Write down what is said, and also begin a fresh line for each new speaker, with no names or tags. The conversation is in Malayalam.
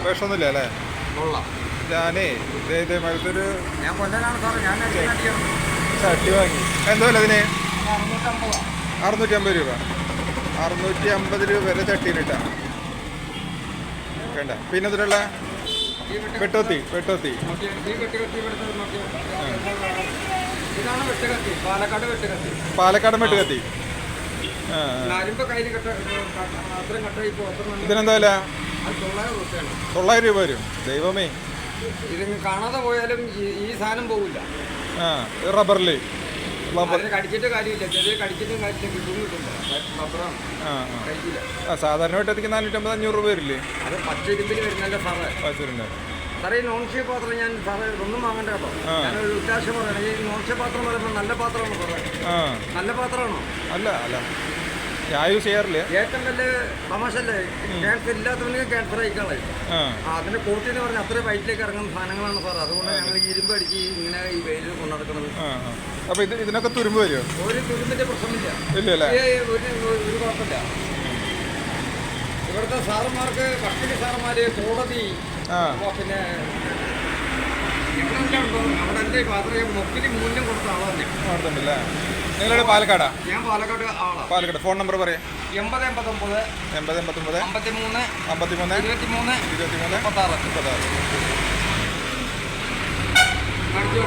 വിഷമൊന്നുമില്ല അല്ലേ? ഞാനേ ഇതേമാരത്തൊരു ചട്ടി വാങ്ങി. എന്തോ അല്ല അതിന് 650 രൂപ. 650 രൂപ വരെ ചട്ടിയിലിട്ടാ വേണ്ട. പിന്നെ ഇതിലുള്ള വെട്ടോത്തി പാലക്കാടൻ വെട്ടുകത്തി. ഇതിനെന്താ വില? 900 രൂപ വരും. ദൈവമേ,
ഇത് കാണാതെ പോയാലും ഈ സാധനം പോകില്ല.
റബ്ബറില്
കടിച്ചിട്ട് കാര്യമില്ല. ചെറിയ കടിച്ചിട്ടും കാര്യമില്ല. കിട്ടുന്നില്ല. റബ്ബറാണ്.
സാധാരണ വെട്ടത്തിക്ക് 450-500 രൂപ വരില്ലേ?
അത് പച്ചിരുമ്പിൽ വരുന്നല്ലോ സാറേ. സാറേ ഈ നോൺ ഷേപ്പ് പാത്രം ഞാൻ സാറേ ഒന്നും വാങ്ങണ്ട കേട്ടോ. ഞാനൊരു ഉദ്ദേശം പറയണം. ഈ നോൺ ഷേപ്പ് പാത്രം പറയുമ്പോൾ നല്ല പാത്രമാണോ സാറേ? നല്ല പാത്രമാണോ?
അല്ല ഞാൻ യൂസ് ചെയ്യാറില്ല.
ഏറ്റവും വലിയ തമാശല്ലേ, ക്യാൻസർ ഇല്ലാത്തവന് ക്യാൻസർ അയക്കാളെ അതിന്റെ കോട്ടി എന്ന് പറഞ്ഞാൽ അത്രയും വയറ്റിലേക്ക് ഇറങ്ങുന്ന സാധനങ്ങളാണ് സാർ. അതുകൊണ്ട് ഞങ്ങൾ ഇരുമ്പ് അടിച്ച് ഇങ്ങനെ ഈ വെയിൽ കൊണ്ടുനടക്കുന്നത്.
അപ്പൊ ഇതിനൊക്കെ തുരുമ്പ് വരുമോ?
ഒരു തുരുമ്പിന്റെ പ്രശ്നമില്ല. ഒരു കുഴപ്പമില്ല. ഇവിടുത്തെ സാറന്മാർക്ക് വക്കീൽ സാറന്മാര് കോടതി പിന്നെ അവിടെ എന്റെ പാത്രം മൊക്കിന് മൂല്യം കൊടുത്ത ആളാണ്.
നിങ്ങളുടെ പാലക്കാടാ?
ഞാൻ പാലക്കാട് ആളാണ്.
പാലക്കാട്. ഫോൺ നമ്പർ പറയാം.
8089
53
23 23
36.
കാണിച്ചോ.